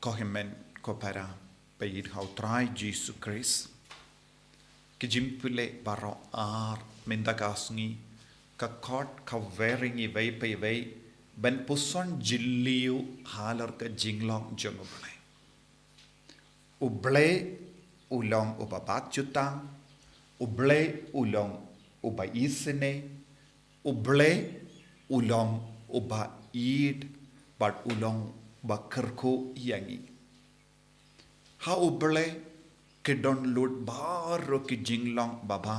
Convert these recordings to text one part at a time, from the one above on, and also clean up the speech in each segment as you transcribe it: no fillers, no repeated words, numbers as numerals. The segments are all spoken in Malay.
có himen có para bayid hau trai Jesus Christ cái jimpule baro ar mendagasngi ka court ka veringi vei pe vei ben puson jilliu halar ka jinglong jongoble uble ulong ubabat jutang uble ulong uba isene uble ulong uba id but ulong bakarko yangi ha uble ke don lut baro ki jinglong baba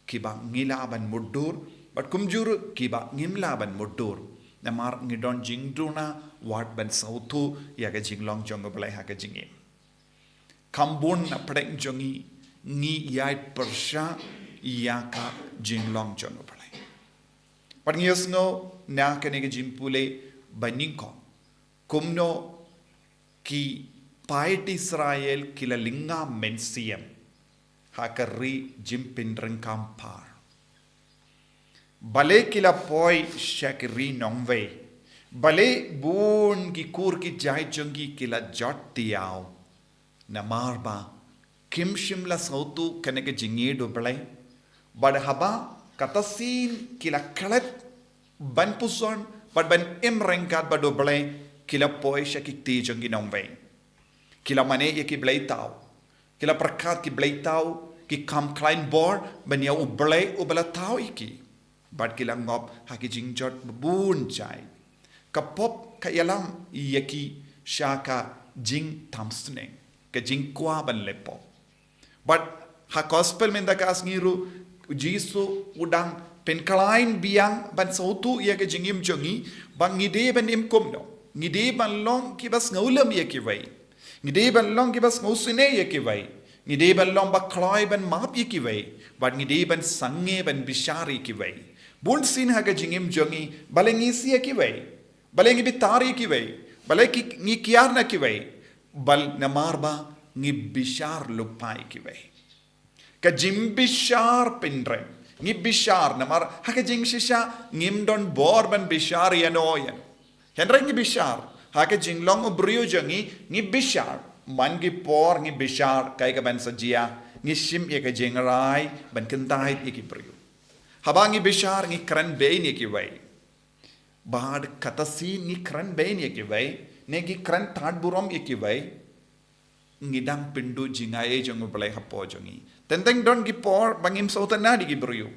ki ba ngilaban mudur but kumjur ki ba ngimlaban mudur namar ngidon jingduna wat ban sautu ya ka jinglong jongoble ha ka jingim kambun na predeng jongi ngi yai persha ya ka jinglong jongoble but ngiosno na ka ne ka jimpule baningko kumno ki pait Israel kila linga mensiem hakari jimpin rengkampar bale kila poi shakri nongwe bale bun ki kur ki jai jongi kila jot tiao namar ba kim shimla sautu kaneke jingedo bale bad haba katasin kila kalet ban puson bad ban imrenkat bado bale kila poi shakik ti jongi nongwe kila mane ye ki blaitau kila perkat ki blaitau ki kam klein bor bania ublai ubala tau iki bad kila ngop haki jingjot bun chai kapop ka yalam ye ki shaka jing tamsne ka jing kwa ban lepo but ha gospel men da kas ngiru jisu udang pen klein biang ban sautu ye ka jingim jongi bang ngide ban im komno ngide ban long ki bas ngaulam ye ki vai ngide ban long ki bas ngausine ye ki vai ngide ban long ba kloi ban map ye ki vai but ngide ban sange ban bishari ki vai bun sin ha ka jingim jongi balengi si ye ki vai balengi bitari ki vai bale ki ngi kiar na ki vai bal namar ba ngi bishar lupai ki vai ka jim bishar pindre ngi bishar namar ha ka jing shisha ngim don bor ban bishar yanoyan henre ngi bishar hake jinglong ubrio jangi ngi bishar man gi por ngi bishar kai ka ban sajia ngi shim ye ka jingrai ban kentai ye ki brio habangi bishar ngi kran bein ye ki vai bad katasi ngi kran bein ye ki vai ne gi kran tat burom ye ki vai ngi dang pindu jingai jangu balai hapo jangi tenteng don gi por bangim sautana di gi brio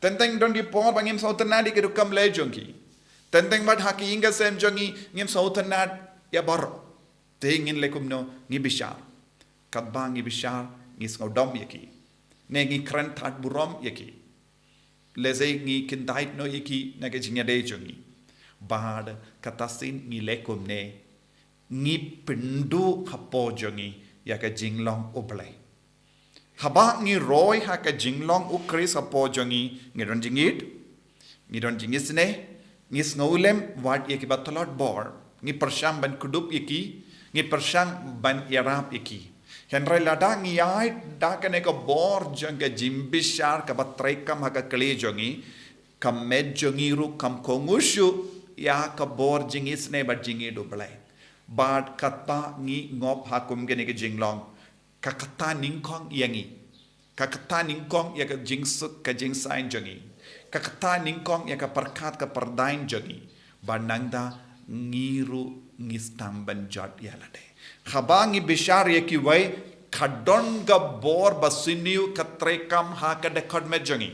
tenteng don gi por bangim sautana di ki rukam le jangi tenteng bat haki inga sem jongi ngim sautanat ya bar te ngin lekum no ngi bishar kadba ngi bishar ngi snodom yaki ne ngi kran that burom yaki leze ngi kindait no yaki na ke jinya de jongi bad katasin ngi lekum ne ngi pindu hapo jongi ya ka jinglong oblai haba ngi roy ha ka jinglong ukris hapo jongi ngi don jingit ngi don jingis ne ngis ngaulem wat ye ki batolot bor ngi persham ban kudup yeki ngi persham ban yarap yeki henry lada ngi ai da kane ko bor janga jimbishar ka batrai kam ha ka kle jongi kam med jongi ru kam kongushu ya ka bor jingis ne bat jingi do blai bad kata ngi ngop hakum gene ke jinglong ka kata ningkong yangi ka kata ningkong ya ka jingsuk ka jingsain jongi kakata ningkong ya ka perkat ka perdain jogi banangda ngiru ngistamban jot yalade khabangi bishar ye ki wai khadon ga bor basiniu katrekam ha ka dekod me jogi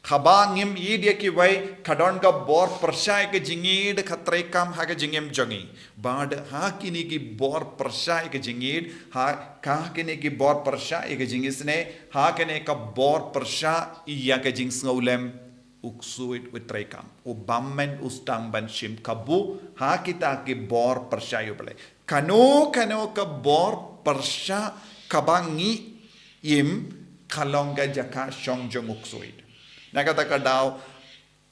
khabangim yid ye ki wai khadon ga bor persai ke jingid katrekam ha ka jingem jogi bad ha kini ki bor persai ke jingid ha ka kini ki bor persai ke jingisne ha kene ka bor persai ya ka jing ngaulem uksuit utrekam ubammen ustang ban shim kabu ha kita ki bor pershayo bale kano ka bor persha kabangi im kalonga jaka shongjong uksuit nakata ka daw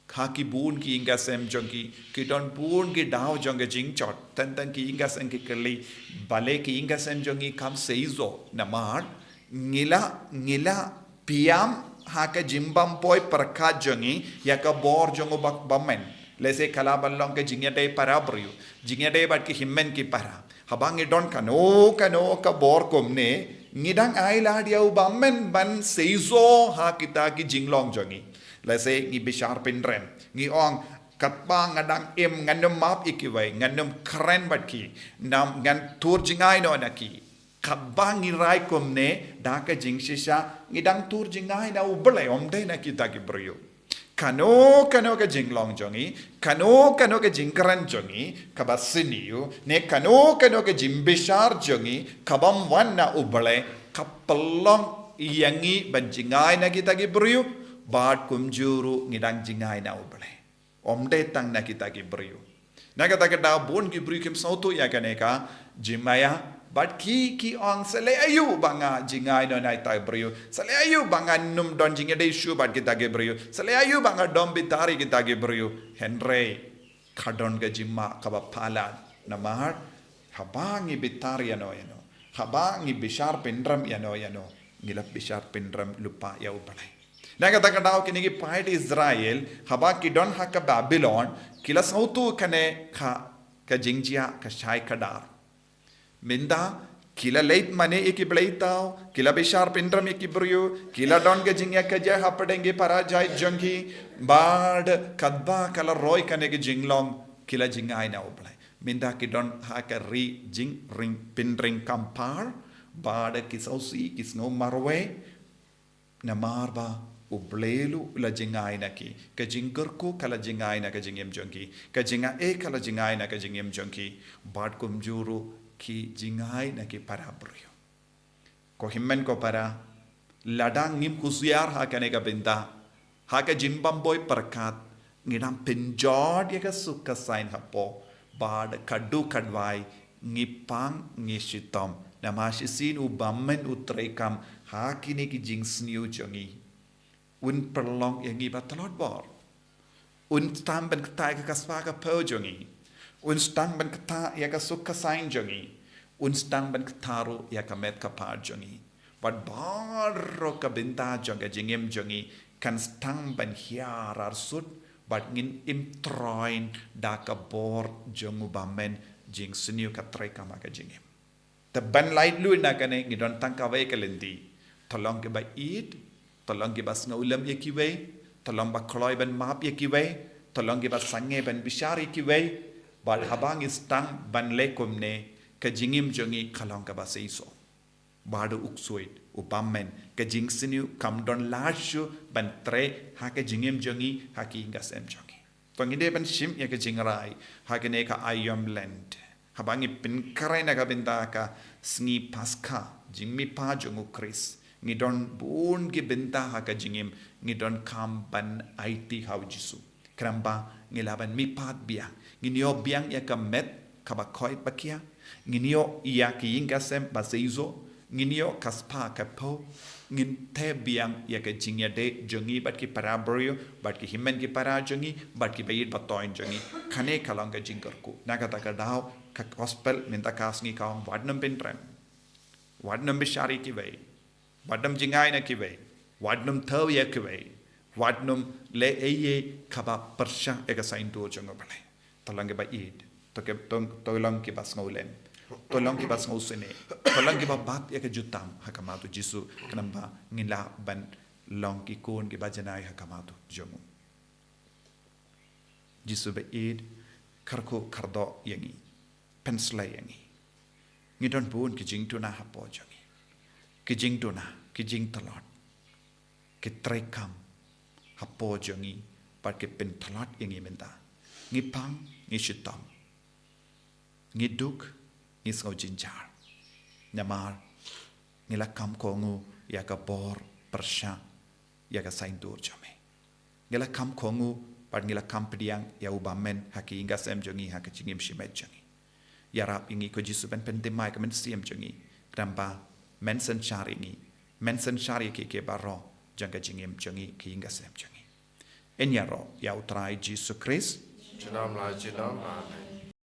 khaki bun ki inga sem jongi ki don bun ki daw jonga jingchot tan ki inga sem ki kali bale ki inga sem jongi kam seizo namar ngila piam haka jimbam poi perkat jongi ya ka bor jongo bak bamen lese kala ballong ke jingya dei para brio jingya dei bat ki himmen ki para habang ngidon kano ka bor komne ngidang aila dia ubammen ban seizo ha kita ki jinglong jongi la se ngi bishar pinrem ngi ong katpa ngadang nganum map ikiwai nganum kren batki nam ngan tur jingai no naki kabang irai komne daka jingshisha ngidang tur jingai na ubele omde na kita ki brio kano ka jinglong jongi kano ka jingkran jongi kabasiniu ne kano ka jimbishar jongi kabam wan na ubele kapelong yangi ban jingai na kita ki brio bad kumjuru ngidang jingai na ubele omde tang na kita ki brio na kata da bon ki brio kim sautu ya kaneka jimaya but ki ong sale ayu banga jingai no nai tai brio sale ayu banga num don jinga de shu bat kita ge brio sale ayu banga dom bitari kita ge brio henry kadon ga jimma kaba pala namar habangi bitari ano habangi bishar pendram yano ngilap bishar pendram lupa ya ubalai na kata kadao kini ki pait Israel habaki don haka Babylon kila sautu kane ka jingjia ka shai kadar Minda, kila late mane iki blaitao, kila bishar pindram iki brio, kila don ke jingya kaja hapadenge parajai jungi, bad kadba kala roy kane ke jinglong, kila jingai na oblai. Minda ki don haka ri jing ring pindring kampar, bad kisausi kisno marwe, namar ba ublelu la jingai na ki, ka jingkerku kala jingai na ka jingem jungi, ka jinga kala jingai na ka jingem jungi, bad kumjuru ki jingai na ki para brio ko himmen ko para ladang ngim kusiar ha kane ka benda ha ka jimbam boy perkat ngidam penjod ya ka sukka sain hapo bad kaddu kadwai ngipang ngishitom namashisin ubammen utrekam ha kini ki jingsniu jongi un perlong yang ngi batalot bor un tam ben ktai ka kaspa ka po jongi un stang ban kata ya ka sukka sain jongi un stang ban kataru ya ka met ka par jongi but barro ka binta jonga jingem jongi kan stang ban hiarar sud but ngin imtroin da ka bor jongu bamen jing siniu ka tre ka ma ka jingem ta ban light lu na ka ne ngidon tang ka we ka lendi tolong ke ba eat tolong ke ba snaulam ye ki we tolong ba kloi ban map ye ki we tolong ke ba sange ban bishari ki we bal habang istang ban lekum ne ka jingim jongi khalong ka baseiso badu uksuit upammen ka jingsinu kam don lashu ban tre ha ka jingim jongi ha ki ngasem jongi pangide ban shim ya ka jingrai ha ka ne ka ayom land habangi pin karai na ka binta ka sngi paska jingmi pa jongu kris ngi don bun gi binta ha ka jingim ngi don kam ban IT how jisu kramba ngilaban mi pat biang nginio biang ya ka met ka ba koi pakia nginio ya ki ingasem baseizo nginio kaspa ka po ngin te biang ya ka jingya de jongi bat ki parabrio bat ki himmen ki para jongi bat ki bayit batoin jongi khane kalanga jingkarku nakata ka dao ka gospel minta kasngi ka wadnam pintrem wadnam bishari ki vai wadnam jingai na ki vai wadnam thaw ya ki vai wadnum le eye kaba persha ega sain to jongo bale talange ba id to ke tolang ki bas ngolem tolang ki bas ngosene tolang ki ba bat ega jutam hakamatu jisu kanamba ngila ban long ki kon ki bajanai hakamatu jongo jisu ba id karko kardo yangi pensla yangi ngidon bun ki jing tuna hapo jongi ki jing tuna ki jing talot ki trekam hapo jongi pat ke pen talat yang imenta ngipang ngishitam ngiduk ngisau jinjar namar ngilakam kongu ya ka bor persha ya ka sain dur jame ngilakam kongu pat ngilakam pediang ya ubamen haki ingasem jongi haki jingim shimet jongi yarap ingi ko jisu ben pendemai ka men siem jongi kramba mensen shari ingi mensen shari ke baro jangka jingim jongi ki ingasem jongi Enyaro ya utrai Jesus Christ. Amen.